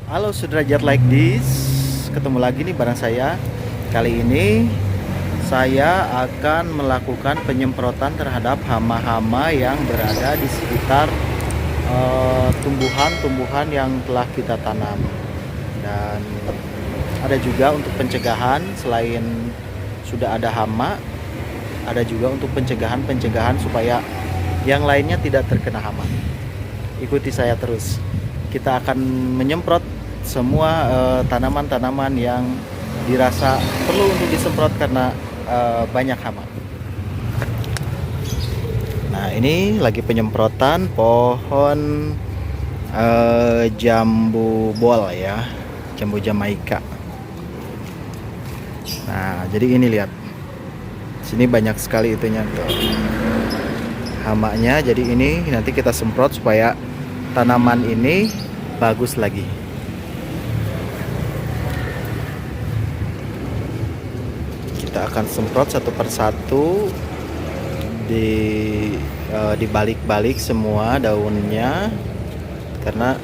Halo sudrajat like this, ketemu lagi nih bareng saya. Kali ini saya akan melakukan penyemprotan terhadap hama-hama yang berada di sekitar tumbuhan-tumbuhan yang telah kita tanam. Dan ada juga untuk pencegahan, selain sudah ada hama, ada juga untuk pencegahan supaya yang lainnya tidak terkena hama. Ikuti saya terus. Kita akan menyemprot semua tanaman-tanaman yang dirasa perlu untuk disemprot karena banyak hama. Nah, ini lagi penyemprotan pohon jambu bol ya, jambu Jamaika. Nah, jadi ini lihat, sini banyak sekali itunya tuh, hamanya. Jadi ini nanti kita semprot supaya tanaman ini bagus lagi. Kita akan semprot satu persatu di balik-balik semua daunnya, karena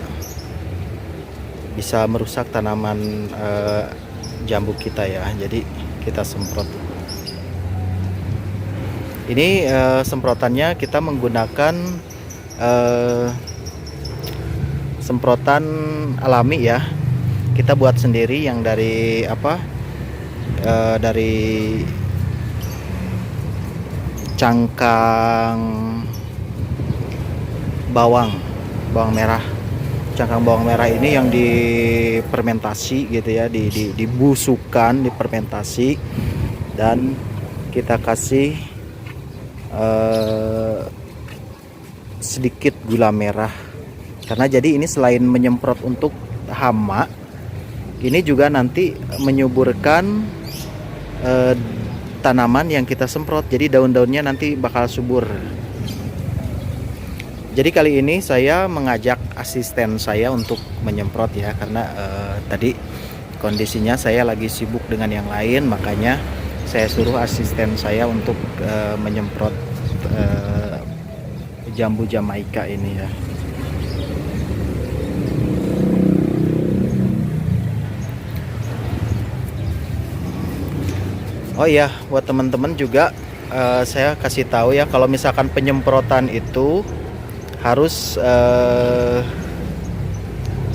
bisa merusak tanaman jambu kita ya. Jadi kita semprot. Ini semprotannya kita menggunakan semprotan alami ya. Kita buat sendiri yang dari dari cangkang bawang merah. Cangkang bawang merah ini yang difermentasi gitu ya, dibusukan, difermentasi, dan kita kasih sedikit gula merah. Karena jadi ini selain menyemprot untuk hama, ini juga nanti menyuburkan tanaman yang kita semprot. Jadi daun-daunnya nanti bakal subur. Jadi kali ini saya mengajak asisten saya untuk menyemprot ya, karena tadi kondisinya saya lagi sibuk dengan yang lain, makanya saya suruh asisten saya untuk menyemprot jambu Jamaika ini ya. Oh iya, buat teman-teman juga saya kasih tahu ya, kalau misalkan penyemprotan itu harus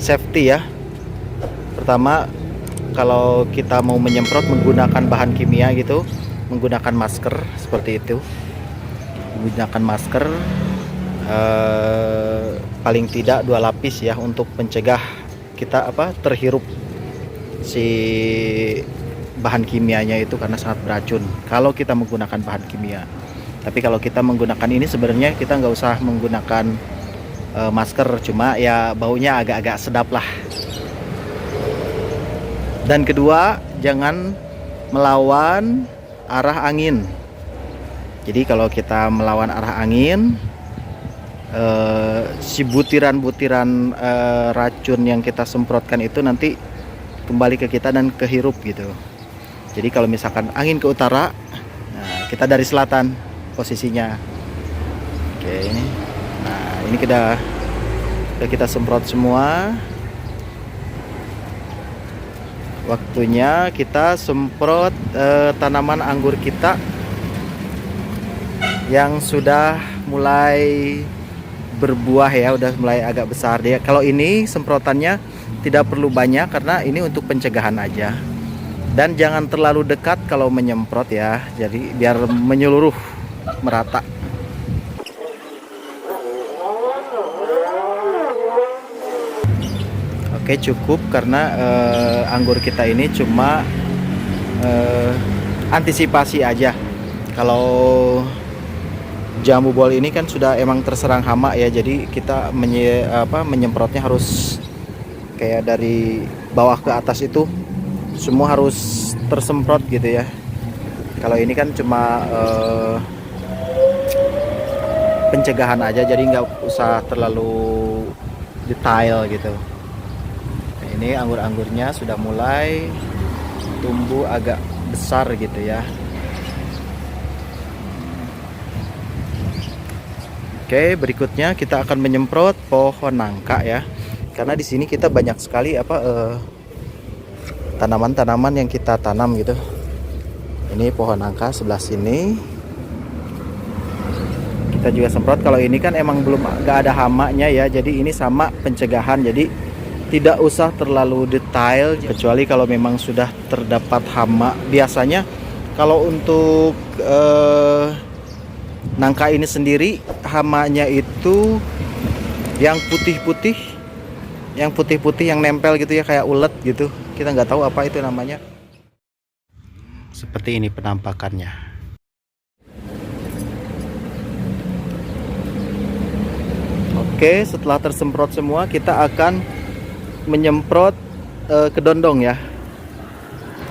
safety ya. Pertama, kalau kita mau menyemprot menggunakan bahan kimia gitu, menggunakan masker seperti itu. Menggunakan masker paling tidak 2 lapis ya, untuk mencegah kita terhirup si bahan kimianya itu, karena sangat beracun kalau kita menggunakan bahan kimia. Tapi kalau kita menggunakan ini, sebenarnya kita nggak usah menggunakan masker, cuma ya baunya agak-agak sedap lah. Dan kedua, jangan melawan arah angin. Jadi kalau kita melawan arah angin, si butiran-butiran racun yang kita semprotkan itu nanti kembali ke kita dan kehirup gitu. Jadi kalau misalkan angin ke utara, nah kita dari selatan posisinya. Oke, nah ini kita semprot semua. Waktunya kita semprot tanaman anggur kita yang sudah mulai berbuah ya, udah mulai agak besar dia. Kalau ini semprotannya tidak perlu banyak, karena ini untuk pencegahan aja. Dan jangan terlalu dekat kalau menyemprot ya, jadi biar menyeluruh, merata. Oke, cukup, karena anggur kita ini cuma antisipasi aja. Kalau jambu bol ini kan sudah emang terserang hama ya, jadi kita menyemprotnya harus kayak dari bawah ke atas itu semua harus tersemprot gitu ya. Kalau ini kan cuma pencegahan aja, jadi nggak usah terlalu detail gitu. Nah, ini anggur-anggurnya sudah mulai tumbuh agak besar gitu ya. Oke, berikutnya kita akan menyemprot pohon nangka ya. karena di sini kita banyak sekali tanaman-tanaman yang kita tanam gitu. Ini pohon nangka sebelah sini. Kita juga semprot. Kalau ini kan emang belum gak ada hamanya ya, jadi ini sama pencegahan, jadi tidak usah terlalu detail, kecuali kalau memang sudah terdapat hama. Biasanya kalau untuk nangka ini sendiri, hamanya itu yang putih-putih, yang nempel gitu ya, kayak ulet gitu. Kita nggak tahu apa itu namanya. Seperti ini penampakannya. Oke, setelah tersemprot semua, kita akan menyemprot kedondong ya.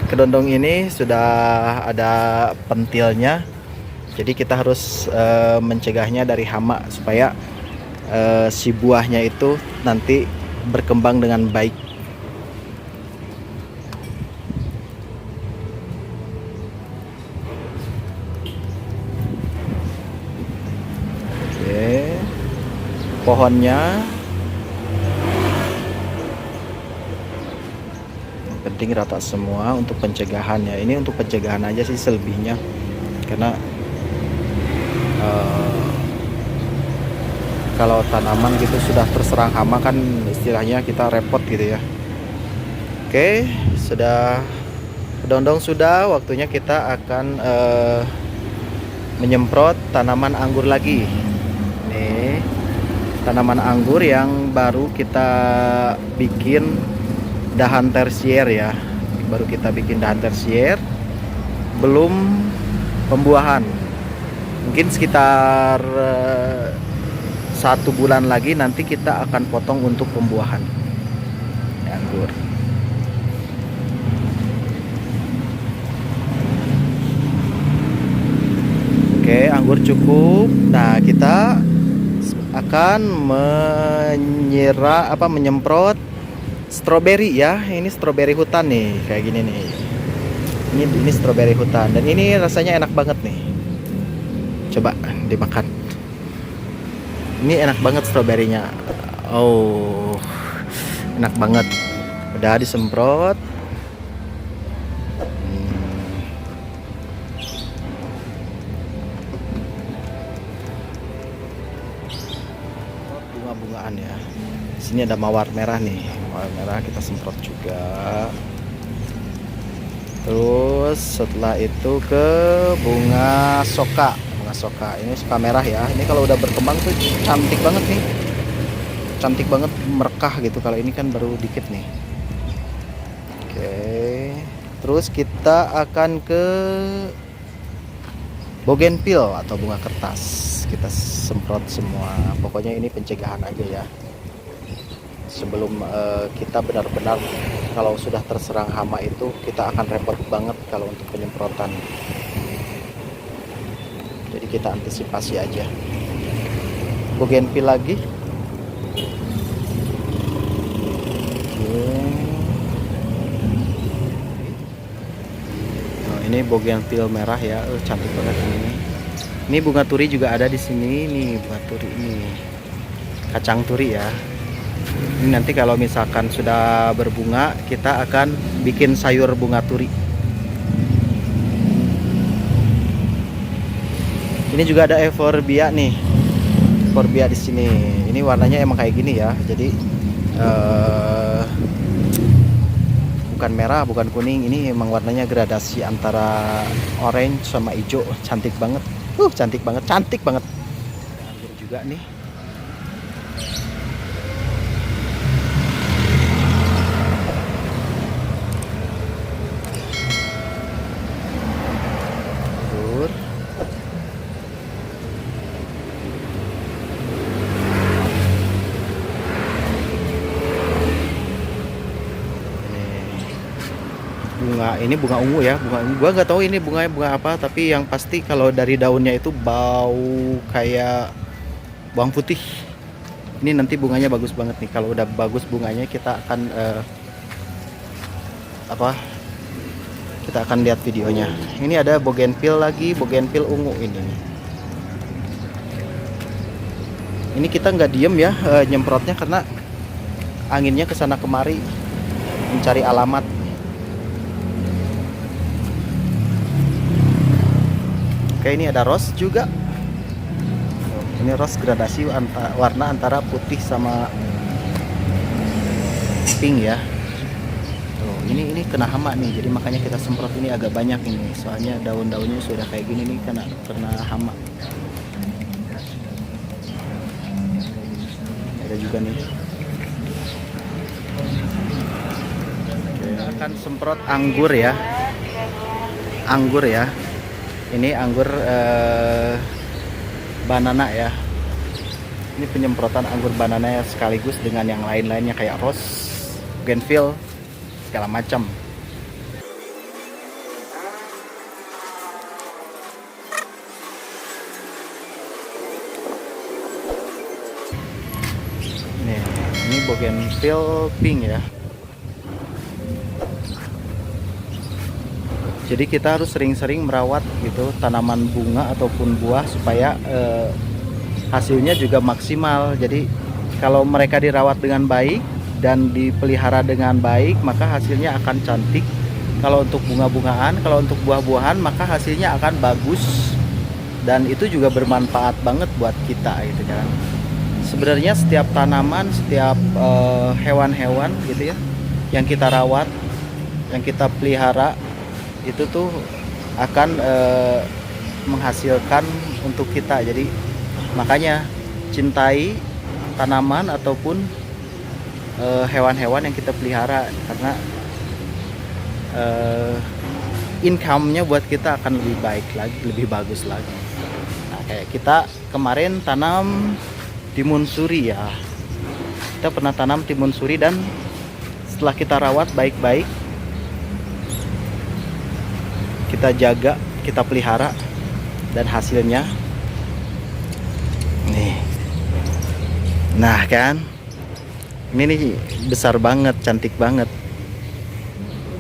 Kedondong ini sudah ada pentilnya, jadi kita harus mencegahnya dari hama supaya si buahnya itu nanti berkembang dengan baik. Oke, pohonnya penting rata semua untuk pencegahannya. Ini untuk pencegahan aja sih selebihnya, karena kalau tanaman gitu sudah terserang hama kan istilahnya kita repot gitu ya. Oke, sudah kedondong, sudah waktunya kita akan menyemprot tanaman anggur lagi. Nih, tanaman anggur yang baru kita bikin dahan tersier ya, baru kita bikin dahan tersier, belum pembuahan. Mungkin sekitar 1 bulan lagi nanti kita akan potong untuk pembuahan anggur. Oke, anggur cukup. Nah, kita akan menyemprot stroberi ya. Ini stroberi hutan nih, kayak gini nih. Ini stroberi hutan, dan ini rasanya enak banget nih. Coba dimakan. Ini enak banget stroberinya. Oh, enak banget. Udah disemprot. Bunga-bungaan ya. Sini ada mawar merah nih. Mawar merah kita semprot juga. Terus setelah itu ke bunga soka. Bunga soka ini suka merah ya. Ini kalau udah berkembang tuh cantik banget nih. Cantik banget, merekah gitu. Kalau ini kan baru dikit nih. Oke. Terus kita akan ke bougainville atau bunga kertas. Kita semprot semua. Pokoknya ini pencegahan aja ya. Sebelum kita benar-benar, kalau sudah terserang hama itu kita akan repot banget kalau untuk penyemprotan. Jadi kita antisipasi aja. Bougainville lagi. Oh, ini bougainville merah ya, cantik banget ini. Ini bunga turi juga ada di sini. Nih bunga turi ini, kacang turi ya. Ini nanti kalau misalkan sudah berbunga, kita akan bikin sayur bunga turi. Ini juga ada euphorbia nih, euphorbia di sini. Ini warnanya emang kayak gini ya. Jadi bukan merah, bukan kuning. Ini emang warnanya gradasi antara orange sama hijau. Cantik banget. Cantik banget, cantik banget. Anggur juga nih. Bunga ini bunga ungu ya, bunga ungu. Gua nggak tahu ini bunga apa, tapi yang pasti kalau dari daunnya itu bau kayak bawang putih. Ini nanti bunganya bagus banget nih. Kalau udah bagus bunganya, kita akan kita akan lihat videonya. Ini ada bougainville lagi, bougainville ungu ini. Ini kita nggak diem ya nyemprotnya, karena anginnya ke sana kemari mencari alamat. Oke, ini ada rose juga. Ini rose gradasi warna antara putih sama pink ya. Tuh, ini kena hama nih, jadi makanya kita semprot ini agak banyak ini. Soalnya daun-daunnya sudah kayak gini nih kena hama. Ada juga nih. Kita akan semprot anggur ya. Anggur ya. Ini anggur banana ya. Ini penyemprotan anggur banana ya, sekaligus dengan yang lain-lainnya kayak rose, bougainville, segala macam. Nih, ini bougainville pink ya. Jadi kita harus sering-sering merawat gitu tanaman bunga ataupun buah supaya hasilnya juga maksimal. Jadi kalau mereka dirawat dengan baik dan dipelihara dengan baik, maka hasilnya akan cantik. Kalau untuk bunga-bungaan, kalau untuk buah-buahan, maka hasilnya akan bagus. Dan itu juga bermanfaat banget buat kita gitu kan. Sebenarnya setiap tanaman, setiap hewan-hewan gitu ya, yang kita rawat, yang kita pelihara, itu tuh akan menghasilkan untuk kita. Jadi makanya cintai tanaman ataupun hewan-hewan yang kita pelihara, karena income-nya buat kita akan lebih baik lagi, lebih bagus lagi. Nah, kayak kita kemarin tanam timun suri ya. Kita pernah tanam timun suri dan setelah kita rawat baik-baik, kita jaga, kita pelihara, dan hasilnya nih. Nah kan, ini nih besar banget, cantik banget.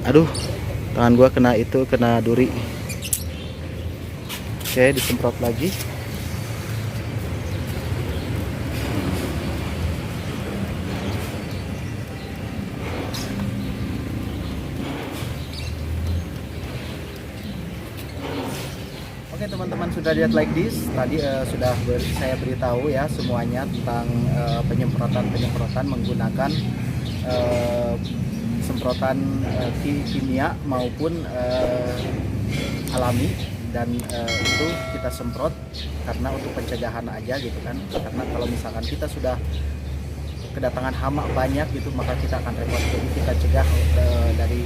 Aduh, tangan gua kena duri. Oke, disemprot lagi. Oke teman-teman, sudah lihat like this. Tadi sudah saya beritahu ya semuanya tentang penyemprotan menggunakan semprotan kimia maupun alami. Dan itu kita semprot karena untuk pencegahan aja gitu kan. Karena kalau misalkan kita sudah kedatangan hama banyak gitu, maka kita akan repot. Jadi kita cegah dari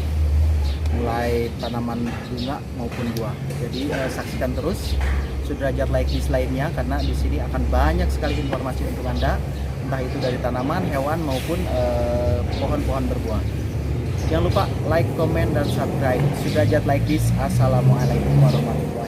mulai tanaman bunga maupun buah. Jadi saksikan terus Sudrajat Like This lainnya, karena di sini akan banyak sekali informasi untuk Anda, entah itu dari tanaman, hewan maupun pohon-pohon berbuah. Jangan lupa like, comment, dan subscribe Sudrajat Like This. Assalamualaikum warahmatullahi wabarakatuh.